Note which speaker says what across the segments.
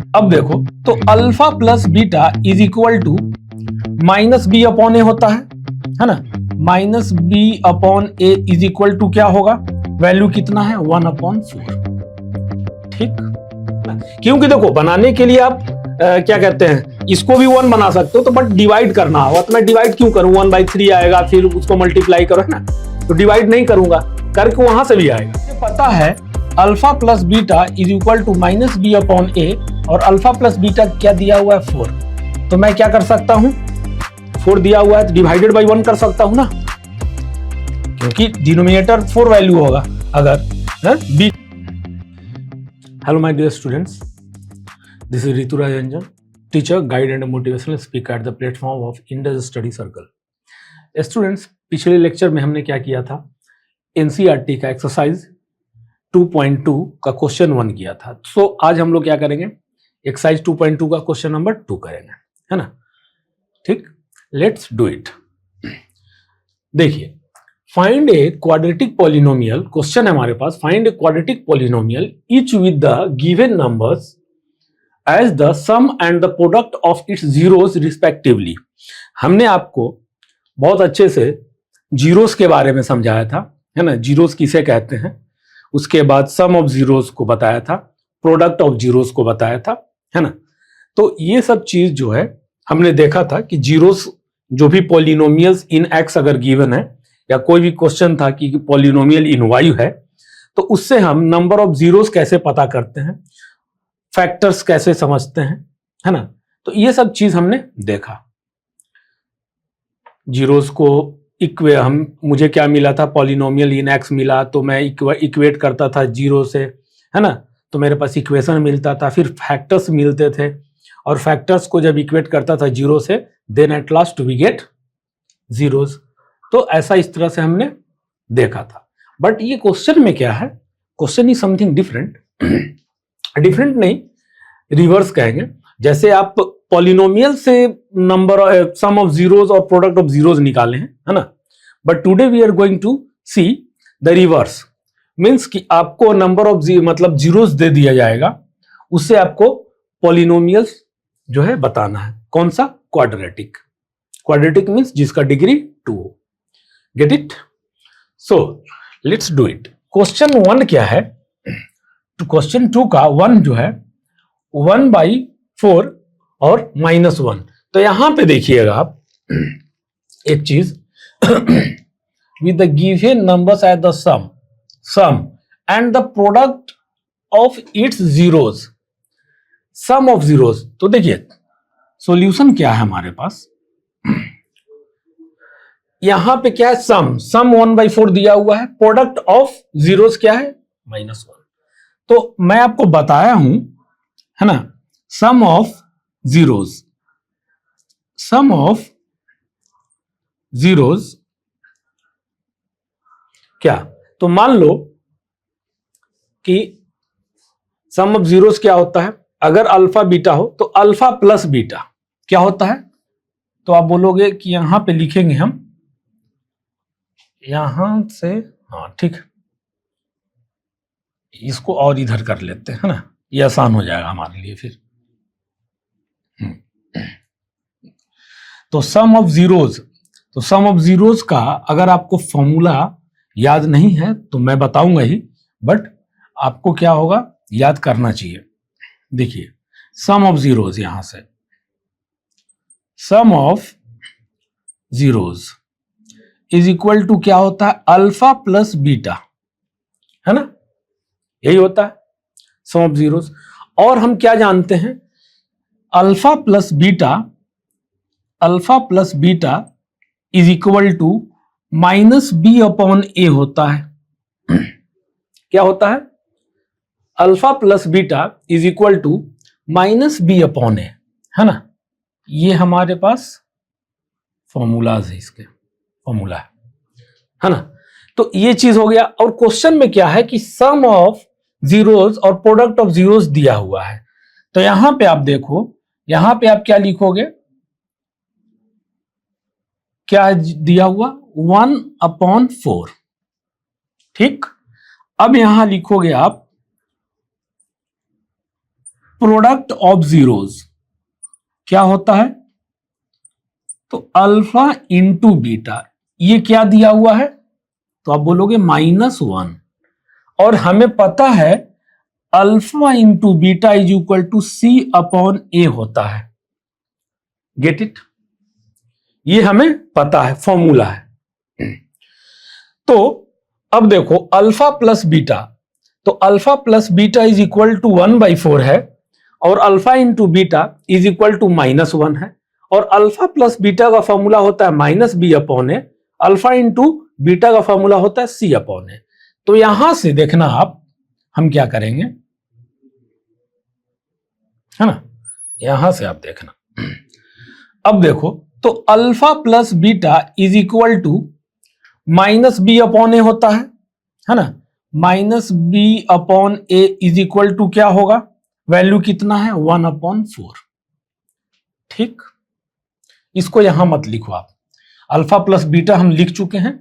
Speaker 1: अब देखो तो alpha plus beta is equal to minus B upon A होता है ना। Minus B upon A is equal to क्या होगा, वैल्यू कितना है 1/4। ठीक, क्योंकि देखो बनाने के लिए आप क्या कहते हैं, इसको भी 1 बना सकते हो, तो बट डिवाइड करना होगा, तो मैं डिवाइड क्यों करूं, 1/3 आएगा, फिर उसको मल्टीप्लाई करो, है ना, तो डिवाइड नहीं करूंगा, करके वहां से भी आएगा। मुझे पता है alpha plus beta is equal to minus B upon A, और अल्फा प्लस बीटा क्या दिया हुआ है 4, तो मैं क्या कर सकता हूं, 4 दिया हुआ है तो डिवाइडेड बाई 1 कर सकता हूं ना, क्योंकि डिनोमिनेटर 4 वैल्यू होगा अगर B. Hello my dear students, this is Rituraj Ranjan, teacher, guide and motivational speaker at the platform of Indus study circle. Students, पिछले लेक्चर में हमने क्या किया था, एनसीईआरटी का एक्सरसाइज 2.2 का क्वेश्चन 1 किया था। सो आज हम लोग क्या करेंगे, एक्सरसाइज 2.2 का क्वेश्चन नंबर 2 करेंगे, है ना। ठीक, लेट्स डू इट। देखिए, find a quadratic polynomial, question है हमारे पास, find a quadratic polynomial each with the given numbers as the sum and the product of its zeros respectively. हमने आपको बहुत अच्छे से जीरोस के बारे में समझाया था, है ना, जीरोस किसे कहते हैं, उसके बाद सम ऑफ जीरोस को बताया था, प्रोडक्ट ऑफ जीरोस को बताया था, है ना। तो ये सब चीज जो है हमने देखा था कि जीरोस जो भी पॉलिनोमियल्स इन एक्स अगर गिवन है, या कोई भी क्वेश्चन था कि पॉलिनोमियल इन वाई है, तो उससे हम नंबर ऑफ जीरोस कैसे पता करते हैं, फैक्टर्स कैसे समझते हैं, है ना। तो ये सब चीज हमने देखा। जीरोस को मुझे क्या मिला था, पॉलिनोमियल इन एक्स मिला, तो मैं इक्वेट करता था जीरो से, है ना, तो मेरे पास इक्वेशन मिलता था, फिर फैक्टर्स मिलते थे, और फैक्टर्स को जब इक्वेट करता था जीरो से, then at last we get zeros. तो ऐसा इस तरह से हमने देखा था। बट ये क्वेश्चन में क्या है, question is something different. Different नहीं, रिवर्स कहेंगे। जैसे आप पॉलिनोमियल से नंबर सम ऑफ जीरोस और प्रोडक्ट ऑफ जीरोस निकाले हैं, है ना, but today we are going to see the reverse. Means कि आपको नंबर ऑफ मतलब जीरोस दे दिया जाएगा, उससे आपको पॉलिनोमियल्स जो है बताना है। कौन सा, क्वाड्रेटिक। क्वाड्रेटिक मींस जिसका डिग्री 2 हो। Get it? So let's do it. Question 1 क्या है, तो क्वेश्चन 2 का 1 जो है 1/4 और -1। तो यहां पे देखिएगा आप एक चीज, with the given numbers as the sum and the product of its zeros, sum of zeros। तो देखिए सॉल्यूशन क्या है हमारे पास, यहां पे क्या है, सम 1/4 दिया हुआ है, प्रोडक्ट ऑफ जीरोस क्या है -1। तो मैं आपको बताया हूं, है ना, सम ऑफ जीरोस क्या, तो मान लो कि सम ऑफ जीरोस क्या होता है, अगर अल्फा बीटा हो तो अल्फा प्लस बीटा क्या होता है, तो आप बोलोगे कि यहां पे लिखेंगे हम यहां से, हाँ ठीक, इसको और इधर कर लेते हैं, है ना, ये आसान हो जाएगा हमारे लिए फिर। तो सम ऑफ जीरोस का अगर आपको फॉर्मूला याद नहीं है तो मैं बताऊंगा ही, बट आपको क्या होगा, याद करना चाहिए। देखिए सम ऑफ जीरोस, यहां से sum of zeros is equal to क्या होता है, अल्फा प्लस बीटा, है ना, यही होता है सम ऑफ जीरोस। और हम क्या जानते हैं, alpha plus beta is equal to -b upon A होता है। क्या होता है, alpha plus beta is equal to -b upon A, है ना, ये हमारे पास फॉर्मूलाज है, इसके फॉर्मूला है ना। तो ये चीज हो गया। और क्वेश्चन में क्या है कि सम ऑफ जीरोस और प्रोडक्ट ऑफ जीरोस दिया हुआ है, तो यहां पे आप देखो, यहां पे आप क्या लिखोगे, क्या दिया हुआ 1/4। ठीक, अब यहां लिखोगे आप प्रोडक्ट ऑफ जीरोज क्या होता है, तो अल्फा इंटू बीटा, ये क्या दिया हुआ है, तो आप बोलोगे -1, और हमें पता है alpha into beta is equal to C upon A होता है। गेट इट, ये हमें पता है, फॉर्मूला है। तो अब देखो अल्फा प्लस बीटा, तो alpha plus beta is equal to 1/4 है, और alpha into beta is equal to -1 है, और अल्फा प्लस बीटा का फॉर्मूला होता है -b upon A, alpha into beta का फॉर्मूला होता है c अपॉन ए। तो यहां से देखना आप, हम क्या करेंगे, है ना, यहां से आप देखना। अब देखो, तो alpha plus beta is equal to -b upon A होता है ना, -b upon A is equal to क्या होगा, वैल्यू कितना है 1/4। ठीक, इसको यहां मत लिखो आप, अल्फा प्लस बीटा हम लिख चुके हैं,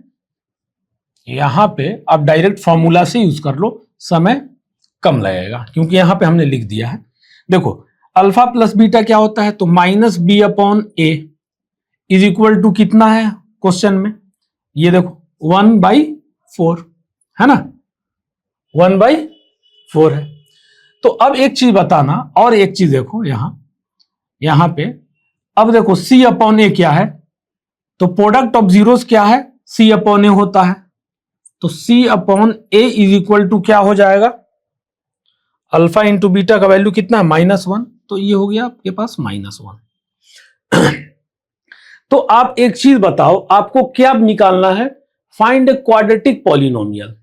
Speaker 1: यहां पे आप डायरेक्ट फॉर्मूला से यूज कर लो, समय कम लगेगा क्योंकि यहां पे हमने लिख दिया है। देखो अल्फा प्लस बीटा क्या होता है, तो -b upon A is equal to कितना है क्वेश्चन में, ये देखो 1/4 है ना, 1/4 है। तो अब एक चीज बताना, और एक चीज देखो यहां पे, अब देखो c अपॉन ए क्या है, तो प्रोडक्ट ऑफ जीरोस क्या है, c अपॉन ए होता है, तो c upon A is equal to क्या हो जाएगा, अल्फा इंटू बीटा का वैल्यू कितना है -1, तो ये हो गया आपके पास -1। तो आप एक चीज बताओ, आपको क्या निकालना है, find a quadratic polynomial,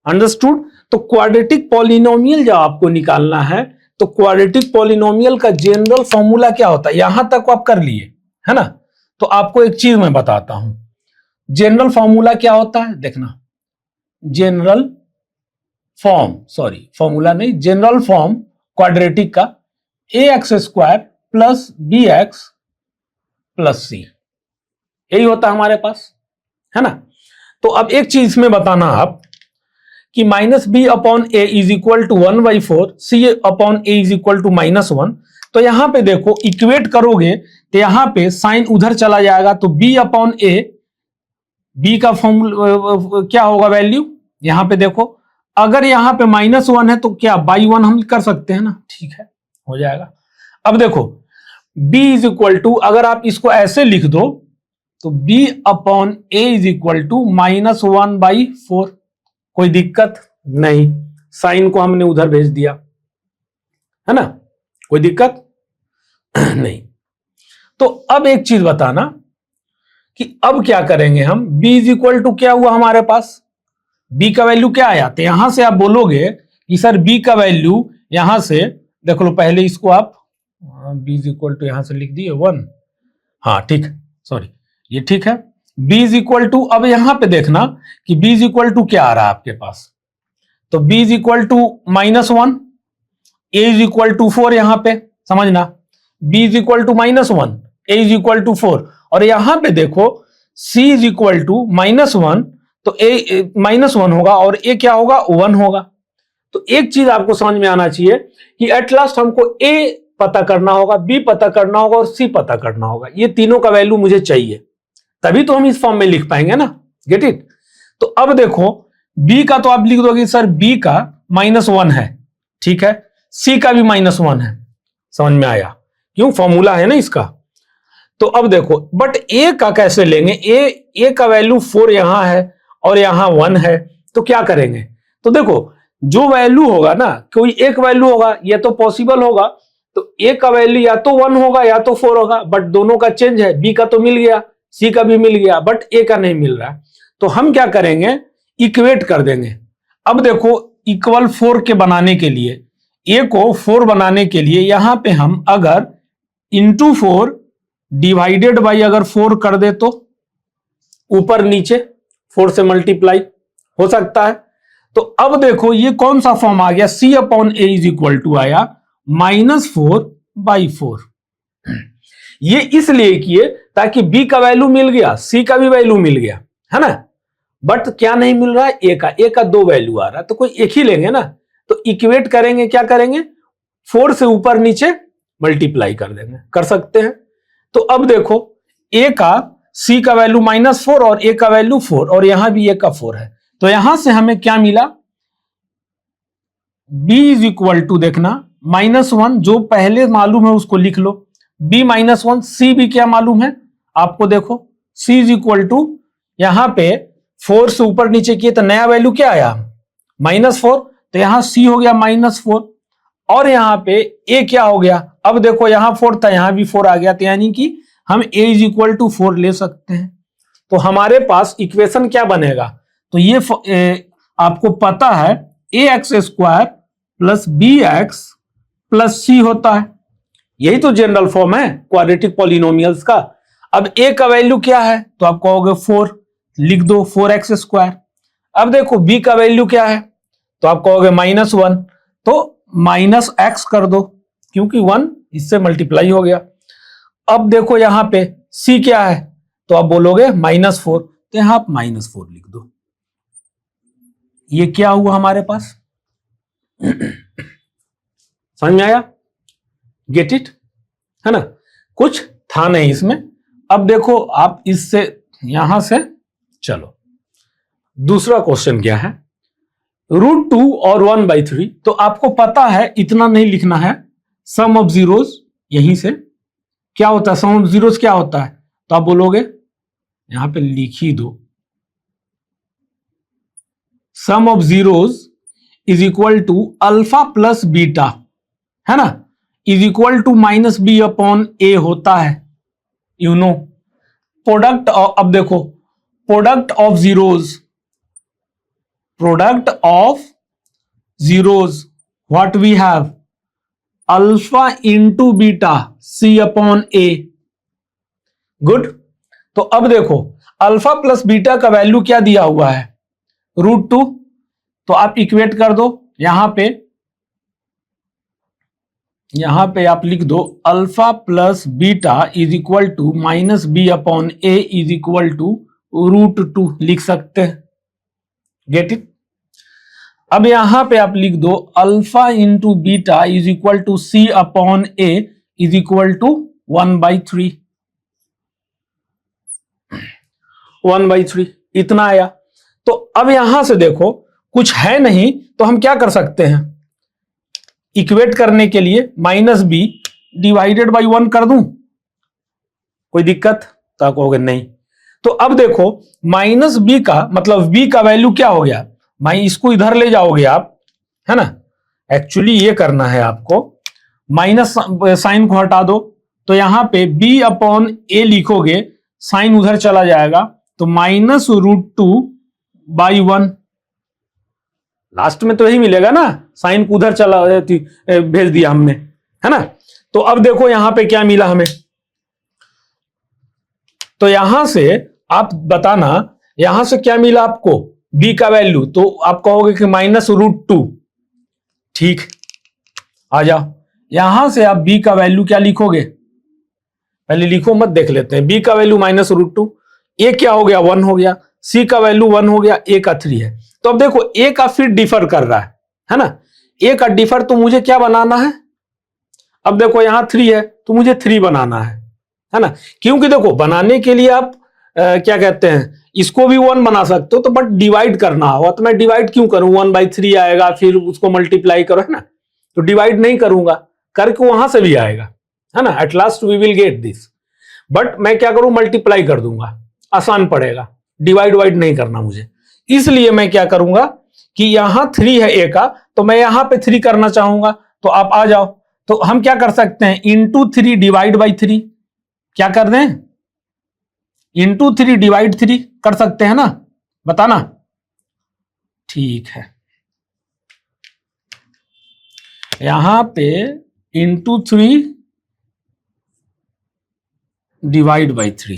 Speaker 1: understood. तो क्वाड्रेटिक पॉलिनोमियल जब आपको निकालना है, तो क्वाड्रेटिक पॉलिनोमियल का जनरल फॉर्मूला क्या होता है, यहां तक आप कर लिए है ना। तो आपको एक चीज मैं बताता हूं, जनरल फॉर्मूला क्या होता है, देखना, जनरल फॉर्म, सॉरी फॉर्मूला नहीं, जनरल फॉर्म क्वाड्रेटिक का ax² plus bx plus c, यही होता है हमारे पास, है ना। तो अब एक चीज इसमें बताना आप कि -b upon A is equal to 1/4, c upon A is equal to -1। तो यहां पे देखो इक्वेट करोगे तो यहां पे साइन उधर चला जाएगा, तो b अपॉन ए, b का फॉर्मूला क्या होगा वैल्यू, यहां पे देखो अगर यहां पे -1 है तो क्या बाई 1 हम कर सकते हैं ना, ठीक है, हो जाएगा। अब देखो b इज इक्वल टू, अगर आप इसको ऐसे लिख दो तो b upon A is equal to -1/4, कोई दिक्कत नहीं, साइन को हमने उधर भेज दिया, है ना, कोई दिक्कत नहीं। तो अब एक चीज बताना कि अब क्या करेंगे हम, b इज इक्वल टू क्या हुआ हमारे पास, b का वैल्यू क्या आया, तो यहां से आप बोलोगे कि सर b का वैल्यू यहां से देख लो, पहले इसको आप b इज इक्वल टू यहां से लिख दिए 1, हाँ ठीक, सॉरी ये ठीक है, b इज इक्वल टू, अब यहां पे देखना कि b इज इक्वल टू क्या आ रहा है आपके पास, तो b is equal to -1, a is equal to 4, यहां पे समझना b is equal to -1, a is equal to 4, और यहां पे देखो c इज इक्वल टू -1, तो a -1 होगा और a क्या होगा 1 होगा। तो एक चीज आपको समझ में आना चाहिए कि एट लास्ट हमको a पता करना होगा, b पता करना होगा और c पता करना होगा, ये तीनों का वैल्यू मुझे चाहिए, तभी तो हम इस फॉर्म में लिख पाएंगे ना, गेट इट। तो अब देखो b का तो आप लिख दोगे सर b का -1 है, ठीक है, c का भी -1 है, समझ में आया, क्यों, फॉर्मूला है ना इसका। तो अब देखो बट a का कैसे लेंगे, a का वैल्यू 4 यहां है और यहां 1 है, तो क्या करेंगे, तो देखो जो वैल्यू होगा ना, कोई एक वैल्यू होगा, यह तो पॉसिबल होगा, तो a का वैल्यू या तो 1 होगा या तो 4 होगा, बट दोनों का चेंज है, b का तो मिल गया, c का भी मिल गया, बट a का नहीं मिल रहा। तो हम क्या करेंगे, इक्वेट कर देंगे। अब देखो इक्वल 4 के बनाने के लिए, a को 4 बनाने के लिए यहां पे हम अगर इंटू 4 डिवाइडेड बाई अगर 4 कर दे तो ऊपर नीचे 4 से मल्टीप्लाई हो सकता है। तो अब देखो ये कौन सा फॉर्म आ गया, c upon A is equal to आया -4/4। ये इसलिए किए ताकि b का वैल्यू मिल गया, c का भी वैल्यू मिल गया, है ना, बट क्या नहीं मिल रहा है, a का 2 वैल्यू आ रहा है, तो कोई एक ही लेंगे ना, तो इक्वेट करेंगे, क्या करेंगे 4 से ऊपर नीचे मल्टीप्लाई कर देंगे, कर सकते हैं। तो अब देखो a का c का वैल्यू -4 और a का वैल्यू 4 और यहां भी a का 4 है, तो यहां से हमें क्या मिला, b इज इक्वल टू देखना -1, जो पहले मालूम है उसको लिख लो, b -1, c भी क्या मालूम है आपको, देखो c इज इक्वल टू यहां पे 4 से ऊपर नीचे किए तो नया वैल्यू क्या आया -4, तो यहां c हो गया -4 और यहां पे a क्या हो गया, अब देखो यहां 4 था यहां भी 4 आ गया, तो यानी कि हम a इज इक्वल टू 4 ले सकते हैं। तो हमारे पास इक्वेशन क्या बनेगा, तो ये आपको पता है ax² plus bx plus c होता है, यही तो जनरल फॉर्म है क्वाड्रेटिक पॉलिनोमियल्स का। अब a का वैल्यू क्या है, तो आप कहोगे 4, लिख दो 4x²। अब देखो b का वैल्यू क्या है, तो आप कहोगे -1, तो -x कर दो क्योंकि 1 इससे मल्टीप्लाई हो गया। अब देखो यहां पे c क्या है, तो आप बोलोगे -4, तो यहां आप -4 लिख दो। ये क्या हुआ हमारे पास, समझ में आया, गेट इट, है ना, कुछ था नहीं इसमें। अब देखो आप इससे यहां से चलो, दूसरा क्वेश्चन क्या है, √2 और 1/3, तो आपको पता है इतना नहीं लिखना है, सम ऑफ जीरोस, यहीं से क्या होता है, सम ऑफ जीरोस क्या होता है, तो आप बोलोगे यहां पे लिख ही दो, sum of zeros is equal to alpha plus beta, है ना, इज इक्वल टू -b/a होता है, यू नो। प्रोडक्ट, अब देखो product of zeros, product of zeros what we have, alpha into beta c/a, good. तो अब देखो अल्फा प्लस बीटा का वैल्यू क्या दिया हुआ है, √2, तो आप इक्वेट कर दो, यहां पे आप लिख दो alpha plus beta is equal to -b/a is equal to √2 लिख सकते हैं, गेट इट। अब यहां पे आप लिख दो alpha into beta is equal to c/a is equal to 1/3, 1/3 इतना आया। तो अब यहां से देखो कुछ है नहीं, तो हम क्या कर सकते हैं, इक्वेट करने के लिए -b डिवाइडेड बाई 1 कर दूं, कोई दिक्कत, तो आप कहोगे नहीं। तो अब देखो -b का मतलब b का वैल्यू क्या हो गया, इसको इधर ले जाओगे आप, है ना, एक्चुअली ये करना है आपको, माइनस साइन को हटा दो, तो यहां पे b/a लिखोगे, साइन उधर चला जाएगा, तो -√2/1, लास्ट में तो यही मिलेगा ना, साइन को उधर चला भेज दिया हमने, है ना। तो अब देखो यहां पे क्या मिला हमें, तो यहां से आप बताना यहां से क्या मिला आपको, b का वैल्यू, तो आप कहोगे कि -√2, ठीक, आ जाओ यहां से आप b का वैल्यू क्या लिखोगे, पहले लिखो मत, देख लेते हैं, b का वैल्यू -√2, a क्या हो गया 1 हो गया, c का वैल्यू 1 हो गया, a का 3 है। तो अब देखो a का फिर डिफर कर रहा है ना, a का डिफर, तो मुझे क्या बनाना है, अब देखो यहां 3 है तो मुझे 3 बनाना है ना, क्योंकि देखो बनाने के लिए आप क्या कहते हैं, इसको भी 1 बना सकते हो, तो बट डिवाइड करना होगा, तो मैं डिवाइड क्यों करूं, 1/3 आएगा, फिर उसको मल्टीप्लाई करो, है ना, तो डिवाइड नहीं करूंगा, करके वहां से भी आएगा, है ना, at last we will get this, but मैं क्या करूं, मल्टीप्लाई कर दूंगा, आसान पड़ेगा, डिवाइड वाइड नहीं करना मुझे, इसलिए मैं क्या करूंगा कि यहां 3 है a का, तो मैं यहां पे 3 करना चाहूंगा, तो आप आ जाओ, तो हम क्या कर सकते हैं, इंटू 3 डिवाइड बाई 3, क्या कर दें, इंटू 3 डिवाइड 3 कर सकते हैं ना, बताना, ठीक है, यहां पे इंटू 3 डिवाइड बाई 3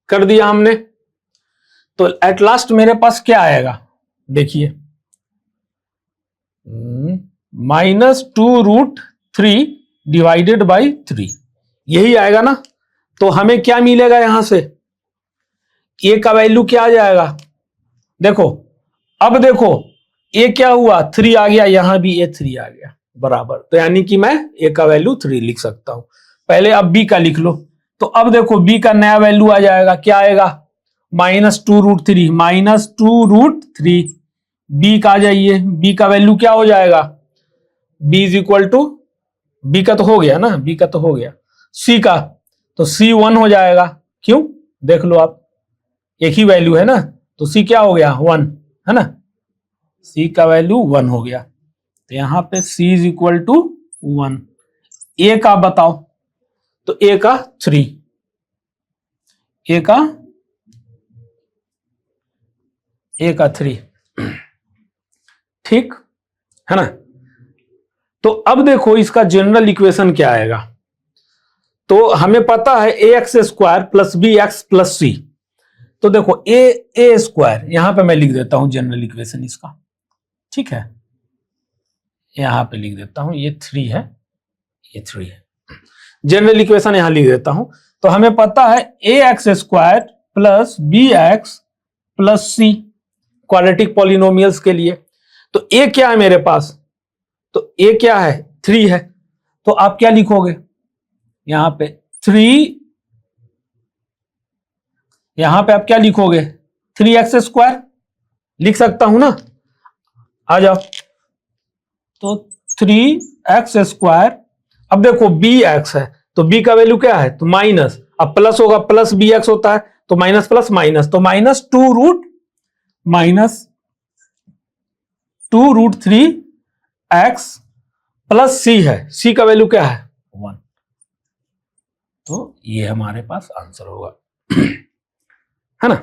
Speaker 1: कर दिया हमने, तो एट लास्ट मेरे पास क्या आएगा, देखिए -2√3 डिवाइडेड बाई 3, यही आएगा ना। तो हमें क्या मिलेगा यहां से, a का वैल्यू क्या आ जाएगा, देखो अब देखो a क्या हुआ 3 आ गया, यहां भी a 3 आ गया, बराबर, तो यानी कि मैं ए का वैल्यू 3 लिख सकता हूं। पहले अब बी का लिख लो, तो अब देखो बी का नया वैल्यू आ जाएगा, क्या आएगा, -2√3, -2√3। बी का आ जाइए, बी का वैल्यू क्या हो जाएगा, B is equal to, B का तो हो गया ना, बी का तो हो गया, सी का तो सी 1 हो जाएगा, क्यों, देख लो आप, एक ही वैल्यू है ना, तो सी क्या हो गया, 1 है ना, सी का वैल्यू 1 हो गया, तो यहां पे c इज इक्वल टू 1। ए का बताओ, तो ए का 3, ए का 3, ठीक है ना। तो अब देखो इसका जनरल इक्वेशन क्या आएगा, तो हमें पता है ax² plus bx plus c, तो देखो a² यहां पे मैं लिख देता हूं जनरल इक्वेशन इसका, ठीक है, यहां पे लिख देता हूं, ये 3 है, ये 3 है, जनरल इक्वेशन यहां लिख देता हूं। तो हमें पता है ax² plus bx plus c quadratic polynomials के लिए, तो a क्या है मेरे पास, तो a क्या है, 3 है, तो आप क्या लिखोगे यहां पे 3, यहां पे आप क्या लिखोगे 3x² लिख सकता हूं ना, आ जाओ, तो 3x², अब देखो bx है, तो b का वैल्यू क्या है, तो माइनस, अब प्लस होगा, प्लस bx होता है, तो माइनस प्लस माइनस, तो -2√3x प्लस c है, c का वैल्यू क्या है 1, तो ये हमारे पास आंसर होगा, है ना,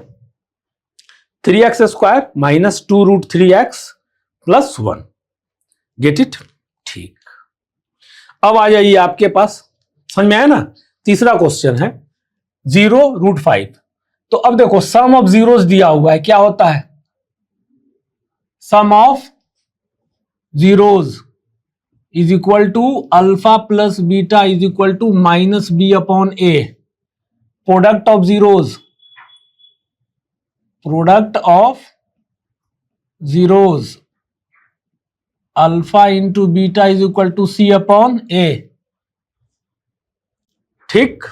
Speaker 1: 3x² minus 2√3x plus 1, get it, ठीक। अब आ जाइए आपके पास, समझ में आया ना, तीसरा क्वेश्चन है 0√5, तो अब देखो सम ऑफ जीरोस दिया हुआ है, क्या होता है, sum of zeros is equal to alpha plus beta is equal to -b/a, product of zeros, product of zeros alpha into beta is equal to c/a, ठीक,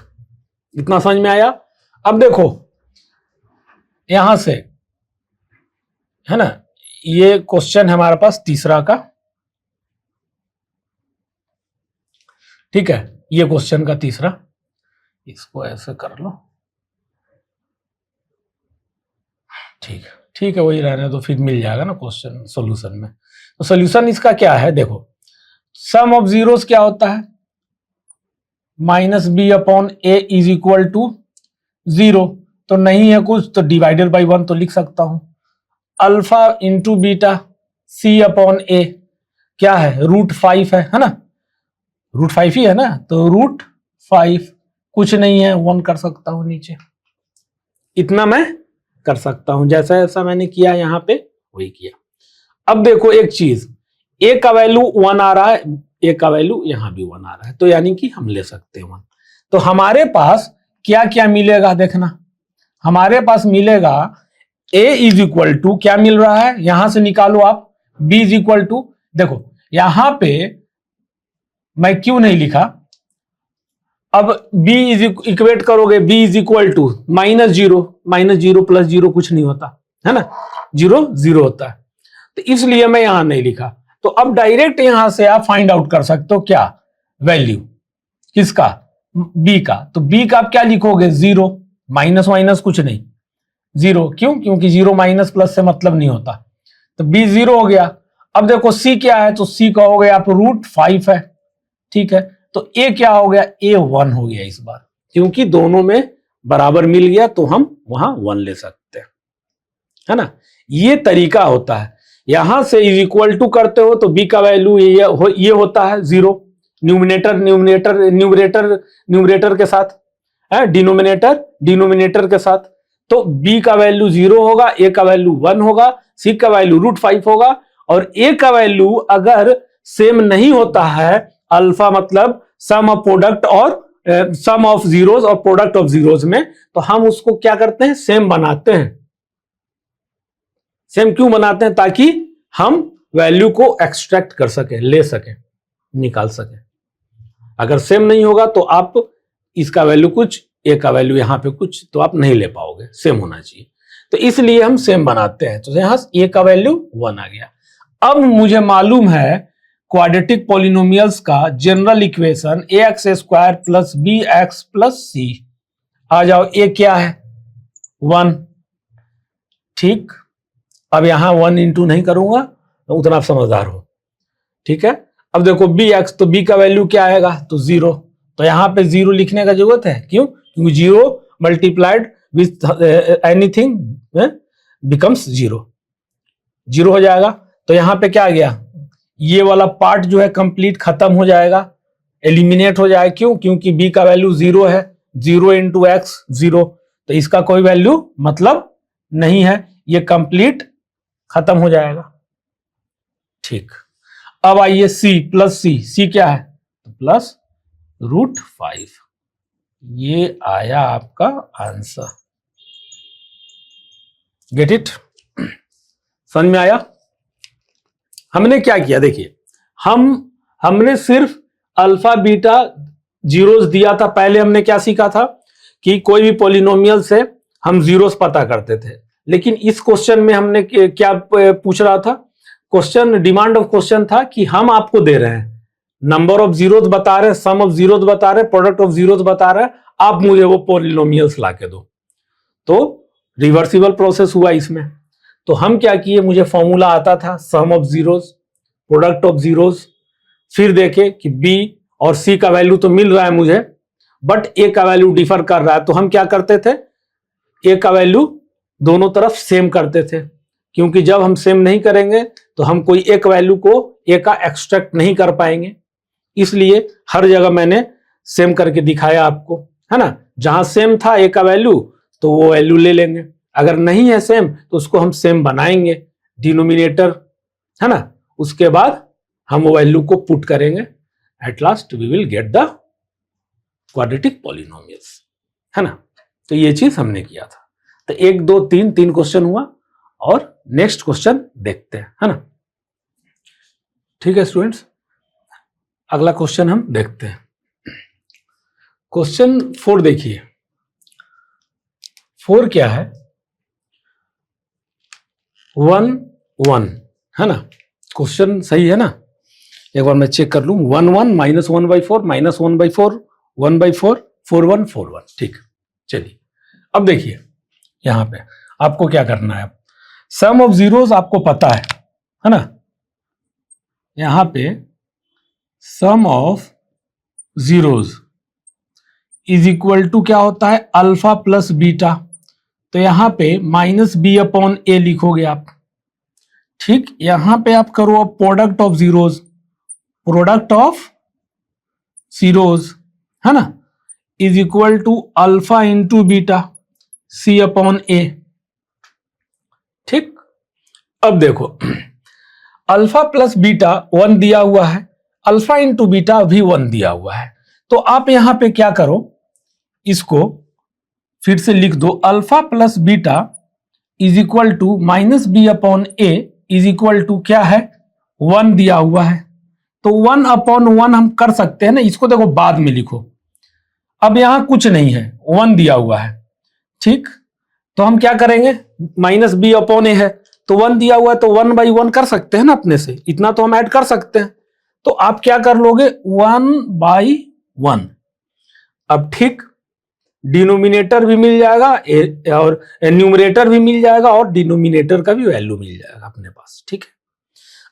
Speaker 1: इतना समझ में आया। अब देखो यहां से, है ना, ये क्वेश्चन है हमारे पास तीसरा का, ठीक है, ये क्वेश्चन का तीसरा, इसको ऐसे कर लो, ठीक है, ठीक है, वही रहने दो, फिर मिल जाएगा ना क्वेश्चन सॉल्यूशन में। तो सॉल्यूशन इसका क्या है, देखो सम ऑफ जीरोस क्या होता है, -b/a इज इक्वल टू 0, तो नहीं है कुछ, तो डिवाइडेड बाई 1 तो लिख सकता हूं, अल्फा इंटू बीटा c/a क्या है, √5 है ना, √5 ही है ना, तो √5 कुछ नहीं है, 1 कर सकता हूं नीचे, इतना मैं कर सकता हूं, जैसा ऐसा मैंने किया यहां पे वही किया। अब देखो एक चीज, a का वैल्यू 1 आ रहा है, a का वैल्यू यहां भी 1 आ रहा है, तो यानी कि हम ले सकते हैं 1। तो हमारे पास क्या क्या मिलेगा, देखना, हमारे पास मिलेगा a इज इक्वल टू, क्या मिल रहा है, यहां से निकालो आप, b इज इक्वल टू, देखो यहां पे मैं क्यों नहीं लिखा, अब b इज इक्वेट करोगे, b is equal to -0 plus 0 कुछ नहीं होता है ना, 0 0 होता है, तो इसलिए मैं यहां नहीं लिखा। तो अब डायरेक्ट यहां से आप फाइंड आउट कर सकते हो, क्या वैल्यू किसका, b का, तो b का आप क्या लिखोगे 0, माइनस माइनस कुछ नहीं, 0, क्यों, क्योंकि 0 माइनस प्लस से मतलब नहीं होता, तो b 0 हो गया। अब देखो c क्या है, तो c का हो गया आप √5 है, ठीक है, तो a क्या हो गया, a 1 हो गया इस बार, क्योंकि दोनों में बराबर मिल गया, तो हम वहां 1 ले सकते हैं, है ना, ये तरीका होता है। यहां से इज इक्वल टू करते हो तो b का वैल्यू ये होता है 0, न्यूमरेटर के साथ है, डिनोमिनेटर के साथ, तो b का वैल्यू 0 होगा, a का वैल्यू 1 होगा, c का वैल्यू √5 होगा, और a का वैल्यू अगर सेम नहीं होता है, अल्फा मतलब सम ऑफ प्रोडक्ट और सम ऑफ जीरोस और प्रोडक्ट ऑफ जीरोस में, तो हम उसको क्या करते हैं, सेम बनाते हैं। सेम क्यों बनाते हैं, ताकि हम वैल्यू को एक्सट्रैक्ट कर सके, ले सके, निकाल सके। अगर सेम नहीं होगा तो आप इसका वैल्यू कुछ, ए का वैल्यू यहां पे कुछ, तो आप नहीं ले पाओगे, सेम होना चाहिए। तो इसलिए हम सेम बनाते हैं। तो यहां ए का वैल्यू 1 आ गया। अब मुझे मालूम है क्वाड्रेटिक पॉलिनोमियल्स का general equation ax square plus bx plus c। आ जाओ, ए क्या है 1, ठीक। अब यहां 1 इंटू नहीं करूंगा, तो उतना आप समझदार हो, ठीक है। अब देखो bx, तो b का वैल्यू क्या आएगा, तो 0। तो यहां पे 0 लिखने का जरूरत है, क्यों? क्योंकि 0 मल्टीप्लाइड विथ एनीथिंग बिकम्स 0 हो जाएगा। तो यहां पे क्या आ गया, ये वाला पार्ट जो है कंप्लीट खत्म हो जाएगा, एलिमिनेट हो जाएगा। क्यों? क्योंकि b का वैल्यू 0 है, 0 इंटू एक्स 0, तो इसका कोई वैल्यू मतलब नहीं है, ये कंप्लीट खत्म हो जाएगा, ठीक। अब आइए c प्लस c क्या है, तो प्लस √5। ये आया आपका आंसर। Get it? समझ में आया? हमने क्या किया, देखिए, हमने सिर्फ अल्फा बीटा जीरोस दिया था। पहले हमने क्या सीखा था कि कोई भी पॉलिनोमियल से हम जीरोस पता करते थे। लेकिन इस क्वेश्चन में हमने क्या पूछ रहा था, क्वेश्चन, डिमांड ऑफ क्वेश्चन था कि हम आपको दे रहे हैं नंबर ऑफ जीरोस बता रहे हैं, सम ऑफ जीरोस बता रहे हैं, प्रोडक्ट ऑफ जीरोस बता रहे हैं, आप मुझे वो पॉलिनोमियल्स ला के दो। तो रिवर्सिबल प्रोसेस हुआ इसमें। तो हम क्या किए, मुझे फॉर्मूला आता था sum of zeros, product of zeros, फिर देखे कि बी और सी का वैल्यू तो मिल रहा है मुझे, बट ए का वैल्यू डिफर कर रहा है। तो हम क्या करते थे, ए का वैल्यू दोनों तरफ सेम करते थे, क्योंकि जब हम सेम नहीं करेंगे तो हम कोई एक वैल्यू को ए का एक्सट्रैक्ट नहीं कर पाएंगे। इसलिए हर जगह मैंने सेम करके दिखाया आपको, है ना। जहां सेम था ए का वैल्यू तो वो वैल्यू ले लेंगे, अगर नहीं है सेम तो उसको हम सेम बनाएंगे डिनोमिनेटर, है ना। उसके बाद हम वो वैल्यू को पुट करेंगे, at last we will get the quadratic polynomials, है ना। तो ये चीज हमने किया था। तो 1 2 3 3 क्वेश्चन हुआ, और नेक्स्ट क्वेश्चन देखते हैं, है ना। ठीक है स्टूडेंट्स, अगला क्वेश्चन हम देखते हैं। क्वेश्चन 4 देखिए। 4 क्या है, 1 1, है ना। क्वेश्चन सही है ना, एक बार मैं चेक कर लूं। 1 1 -1/4 -1/4 1/4 4 1 4 1, ठीक। चलिए अब देखिए, यहां पे आपको क्या करना है, सम ऑफ जीरोस आपको पता है ना। यहां पे sum of zeros is equal to क्या होता है, अल्फा प्लस बीटा। तो यहां पे -b/a लिखोगे आप, ठीक। यहां पे आप करो अब प्रोडक्ट ऑफ जीरोस, है ना, is equal to alpha into beta c/a, ठीक। अब देखो, अल्फा प्लस बीटा 1 दिया हुआ है, अल्फा इंटू बीटा भी 1 दिया हुआ है। तो आप यहां पे क्या करो, इसको फिर से लिख दो, alpha plus beta is equal to -b/a is equal to क्या है, 1 दिया हुआ है। तो 1/1 हम कर सकते हैं ना, इसको देखो बाद में लिखो। अब यहां कुछ नहीं है, 1 दिया हुआ है, ठीक। तो हम क्या करेंगे, -b/a है, तो 1 दिया हुआ है, तो 1/1 कर सकते हैं ना अपने से, इतना तो हम ऐड कर सकते हैं। तो आप क्या कर लोगे, 1/1। अब ठीक, डिनोमिनेटर भी मिल जाएगा और न्यूमरेटर भी मिल जाएगा, और डिनोमिनेटर का भी वैल्यू मिल जाएगा अपने पास, ठीक है।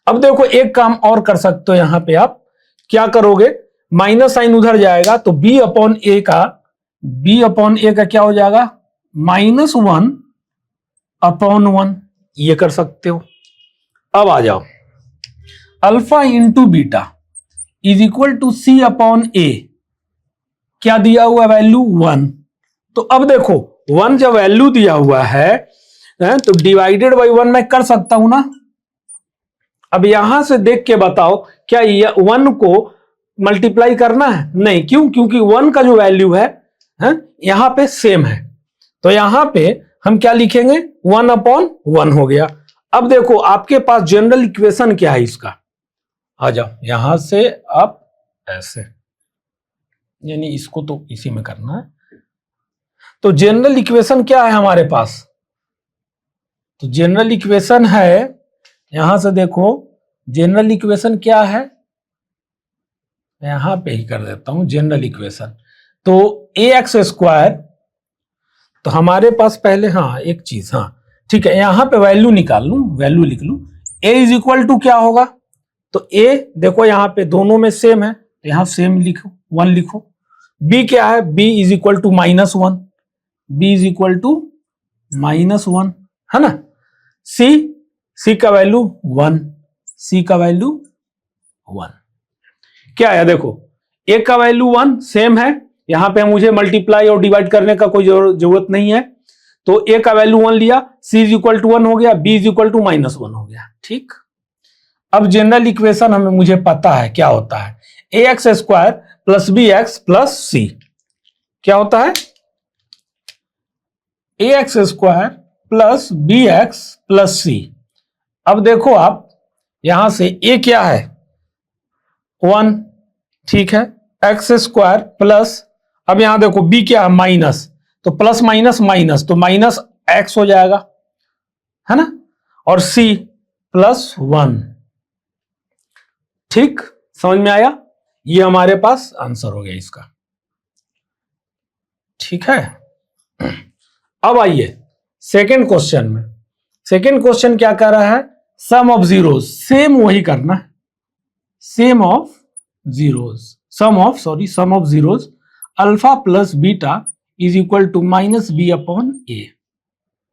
Speaker 1: अब देखो एक काम और कर सकते हो, यहां पे आप क्या करोगे, माइनस साइन उधर जाएगा, तो b/a का क्या हो जाएगा, -1/1, ये कर सकते हो। अब आ जाओ, alpha into beta is equal to c/a, क्या दिया हुआ वैल्यू 1। तो अब देखो 1 जब वैल्यू दिया हुआ है तो डिवाइडेड बाई 1 मैं कर सकता हूं ना। अब यहां से देख के बताओ, क्या 1 को मल्टीप्लाई करना है, नहीं, क्यों, क्योंकि 1 का जो वैल्यू है यहां पे सेम है। तो यहां पे हम क्या लिखेंगे, 1/1 हो गया। अब देखो आपके पास जनरल इक्वेशन क्या है इसका, आ जाओ यहां से आप ऐसे, यानी इसको तो इसी में करना है। तो जनरल इक्वेशन क्या है हमारे पास? तो जनरल इक्वेशन है, यहां से देखो जनरल इक्वेशन क्या है, यहां पे ही कर देता हूं जनरल इक्वेशन। तो ए एक्स स्क्वायर, तो हमारे पास पहले हाँ एक चीज, हाँ ठीक है, यहां पे वैल्यू निकाल लूं, वैल्यू लिख लूं। ए इज इक्वल टू क्या होगा? तो ए देखो यहां पे दोनों में सेम है, तो यहां सेम लिखो, 1 लिखो। बी क्या है? B is equal to -1, B is equal to -1, है ना। सी, सी का वैल्यू 1, सी का वैल्यू 1। क्या है देखो, ए का वैल्यू 1 सेम है, यहां पे मुझे मल्टीप्लाई और डिवाइड करने का कोई जरूरत नहीं है। तो ए का वैल्यू 1 लिया, सी इज इक्वल टू 1 हो गया, बी इज इक्वल टू -1 हो गया। ठीक, अब जनरल इक्वेशन हमें मुझे पता है क्या होता है, A X square plus B X plus C. क्या होता है? A X square plus B X plus C. अब देखो आप यहां से ए क्या है? 1, ठीक है, एक्स स्क्वायर प्लस, अब यहां देखो बी क्या है? माइनस, तो प्लस माइनस माइनस, तो माइनस एक्स हो जाएगा, है ना, और सी प्लस 1। ठीक, समझ में आया? ये हमारे पास आंसर हो गया इसका। ठीक है, अब आइए सेकेंड क्वेश्चन में। सेकेंड क्वेश्चन क्या कर रहा है? सम ऑफ जीरोज, सेम वही करना है, same of zeros, sum of zeros alpha plus beta is equal to -b upon A,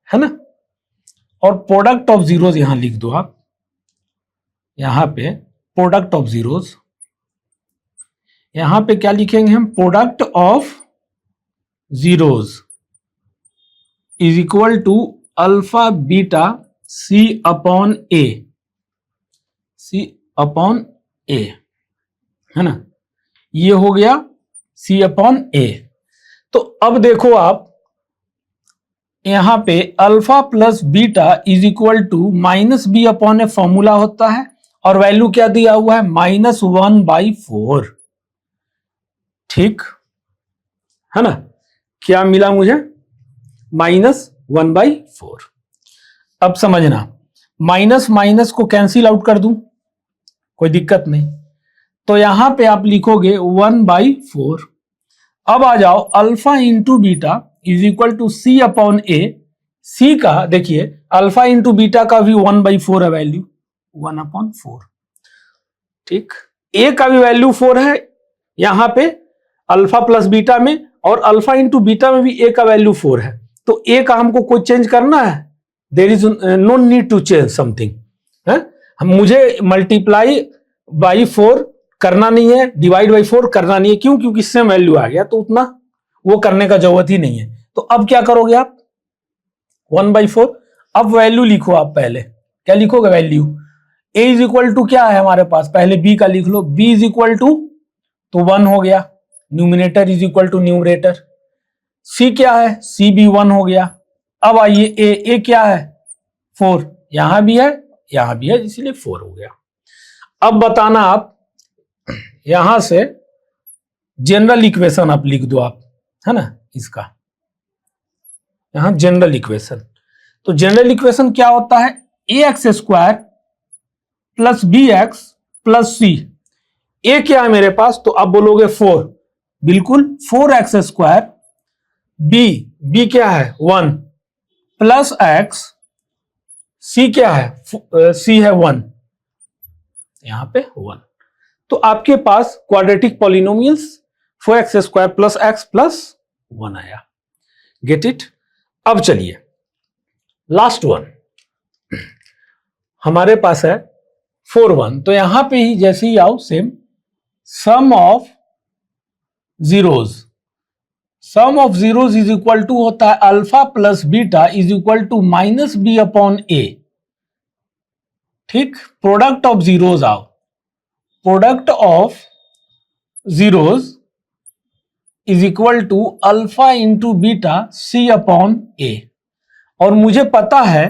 Speaker 1: है ना। और प्रोडक्ट ऑफ जीरोज यहां लिख दो आप, यहां पे प्रोडक्ट ऑफ जीरोज, यहां पे क्या लिखेंगे हम? Product of zeros is equal to alpha beta C upon A, C upon A, है ना, ये हो गया सी अपॉन ए। तो अब देखो आप यहां पे alpha plus beta is equal to -b upon A formula होता है, और वैल्यू क्या दिया हुआ है? -1/4। ठीक है ना, क्या मिला मुझे? -1/4। अब समझना, माइनस माइनस को कैंसिल आउट कर दूं, कोई दिक्कत नहीं, तो यहां पे आप लिखोगे 1/4। अब आ जाओ, alpha into beta is equal to C upon A. C का देखिए, अल्फा इंटू बीटा का भी 1/4 है वैल्यू, 1/4। ठीक, ए का भी वैल्यू 4 है यहां पे अल्फा प्लस बीटा में, और अल्फा इंटू बीटा में भी ए का वैल्यू 4 है। तो ए का हमको कोई चेंज करना है? There is no need to change something, है, मुझे मल्टीप्लाई बाई 4 करना नहीं है, डिवाइड बाई 4 करना नहीं है। क्यों? क्योंकि सेम वैल्यू आ गया, तो उतना वो करने का जरूरत ही नहीं है। तो अब क्या करोगे आप? 1/4। अब वैल्यू लिखो आप, पहले क्या लिखोगे? Value a is equal to क्या है हमारे पास? पहले b का लिख लो, b इज इक्वल टू, तो 1 हो गया, numerator is equal to numerator. c क्या है? c भी 1 हो गया। अब आइए a क्या है? 4, यहां भी है यहां भी है, इसीलिए 4 हो गया। अब बताना आप, यहां से जनरल इक्वेशन आप लिख दो आप, है ना, इसका यहां जनरल इक्वेशन। तो जनरल इक्वेशन क्या होता है? A X square plus B X plus C. A क्या है मेरे पास? तो आप बोलोगे 4, बिल्कुल 4x स्क्वायर। बी क्या है? 1 प्लस एक्स, सी क्या है? सी है 1, यहां पे 1। तो आपके पास quadratic polynomials 4x square plus X plus 1 आया। Get it? अब चलिए लास्ट वन हमारे पास है 4/1, तो यहां पे ही जैसे ही आओ same, sum of zeros, sum of zeros is equal to होता है alpha plus beta is equal to -b upon A. ठीक, प्रोडक्ट ऑफ जीरोज आओ, product of zeros is equal to alpha into beta C upon A. और मुझे पता है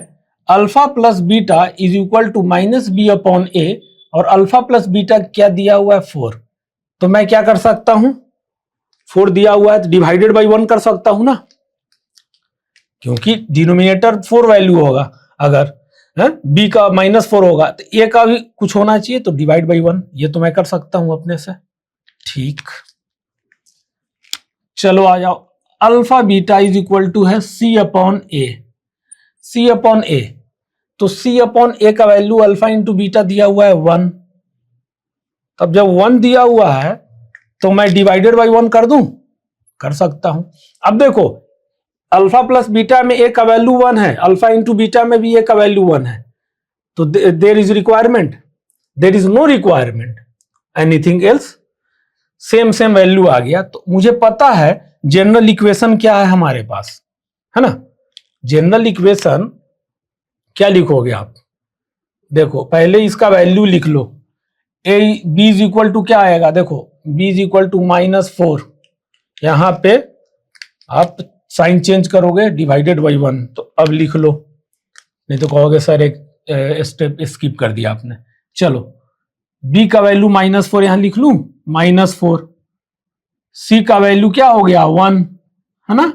Speaker 1: alpha plus beta is equal to -b upon A, और alpha plus beta क्या दिया हुआ है 4, तो मैं क्या कर सकता हूं, 4 दिया हुआ है तो डिवाइडेड बाई 1 कर सकता हूं ना, क्योंकि डिनोमिनेटर 4 वैल्यू होगा, अगर बी का -4 होगा तो ए का भी कुछ होना चाहिए, तो डिवाइड बाई 1, ये तो मैं कर सकता हूं अपने से। ठीक, चलो आ जाओ, alpha beta is equal to है c upon A, C upon ए, तो सी अपॉन ए का वैल्यू अल्फा इंटू बीटा दिया हुआ है 1, तब जब 1 दिया हुआ है तो मैं डिवाइडेड बाई 1 कर दूं, कर सकता हूं। अब देखो अल्फा प्लस बीटा में ए का वैल्यू 1 है, अल्फा इंटू बीटा में भी ए का वैल्यू 1 है, तो there is requirement, there is no requirement anything else, same same value आ गया। तो मुझे पता है जनरल इक्वेशन क्या है हमारे पास, है ना। जनरल इक्वेशन क्या लिखोगे आप, देखो पहले इसका वैल्यू लिख लो, A B is equal to क्या आएगा, देखो बी इज इक्वल टू -4, यहां पे आप साइन चेंज करोगे डिवाइडेड बाई 1, तो अब लिख लो, नहीं तो कहोगे सर एक स्टेप स्किप कर दिया आपने। चलो b का वैल्यू -4 यहां लिख लूं, -4, c का वैल्यू क्या हो गया 1, है ना,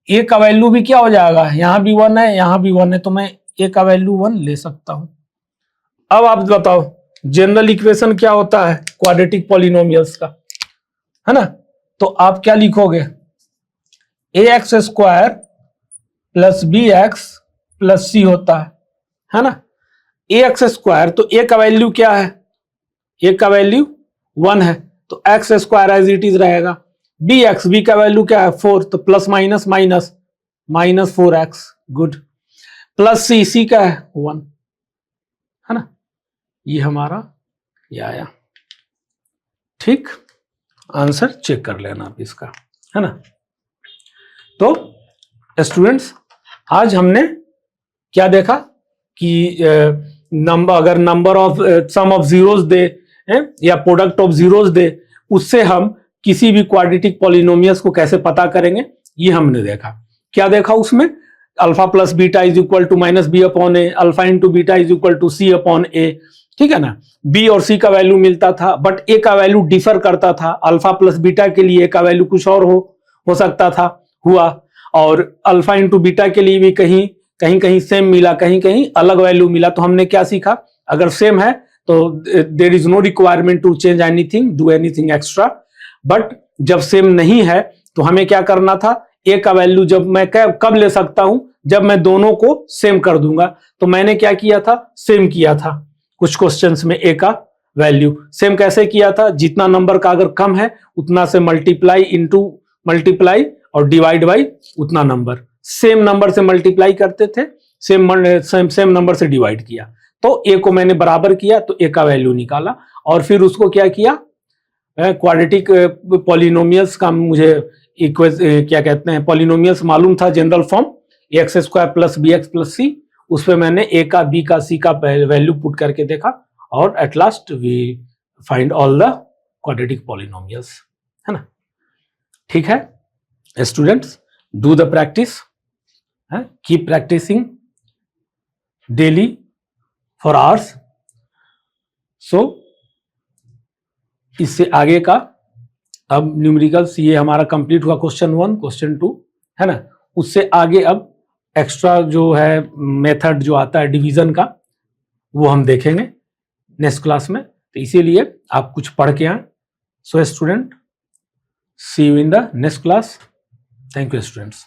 Speaker 1: a का वैल्यू भी क्या हो जाएगा, यहां भी 1 है यहां भी 1 है, तो मैं a का वैल्यू 1 ले सकता हूं। अब आप बताओ जनरल इक्वेशन क्या होता है क्वाड्रेटिक पॉलिनोमियल्स का, है ना, तो आप क्या लिखोगे, ax square plus bx plus c होता है ना, ax स्क्वायर, तो a का वैल्यू क्या है, a का वैल्यू 1 है, तो x square as it is रहेगा, bx, b का वैल्यू क्या है 4, तो plus minus minus -4x, good, plus c, c का है 1, है ना, ये हमारा ये आया। ठीक, आंसर चेक कर लेना आप इसका, है ना। तो स्टूडेंट्स आज हमने क्या देखा कि नंबर, अगर number of sum of zeros दे या प्रोडक्ट ऑफ जीरोस दे, उससे हम किसी भी क्वाड्रेटिक पॉलिनोमियल्स को कैसे पता करेंगे, ये हमने देखा। क्या देखा उसमें, alpha plus beta is equal to -b upon A, alpha into beta is equal to c upon A, ठीक है ना। b और c का वैल्यू मिलता था, बट a का वैल्यू डिफर करता था, अल्फा प्लस बीटा के लिए a का वैल्यू कुछ और हो सकता था, हुआ, और अल्फा इंटू बीटा के लिए भी कहीं कहीं सेम मिला, कहीं कहीं अलग वैल्यू मिला। तो हमने क्या सीखा, अगर सेम है तो there is no requirement to change anything, do anything extra, but जब सेम नहीं है तो हमें क्या करना था, ए का वैल्यू जब मैं कब ले सकता हूं, जब मैं दोनों को सेम कर दूंगा। तो मैंने क्या किया था, सेम किया था कुछ क्वेश्चंस में, ए का वैल्यू सेम कैसे किया था, जितना नंबर का अगर कम है उतना से मल्टीप्लाई और डिवाइड बाई उतना नंबर, सेम नंबर से मल्टीप्लाई करते थे, सेम नंबर से डिवाइड किया, तो ए को मैंने बराबर किया, तो ए का वैल्यू निकाला, और फिर उसको क्या किया, क्वाड्रेटिक पॉलिनोमियल्स का मुझे क्या कहते हैं, पॉलिनोमियल्स मालूम था, general form X square plus B X plus C, उस पर मैंने ए का, बी का, सी का वैल्यू पुट करके देखा, और at last we find all the quadratic polynomials, है ना। ठीक है students, do the practice, keep practising daily for hours. So इससे आगे का अब न्यूमेरिकल्स ये हमारा कंप्लीट हुआ, क्वेश्चन 1, क्वेश्चन 2, है ना। उससे आगे अब एक्स्ट्रा जो है मेथड जो आता है डिवीजन का, वो हम देखेंगे नेक्स्ट क्लास में, तो इसीलिए आप कुछ पढ़ के आए। So student, see you in the next class. Thank you students.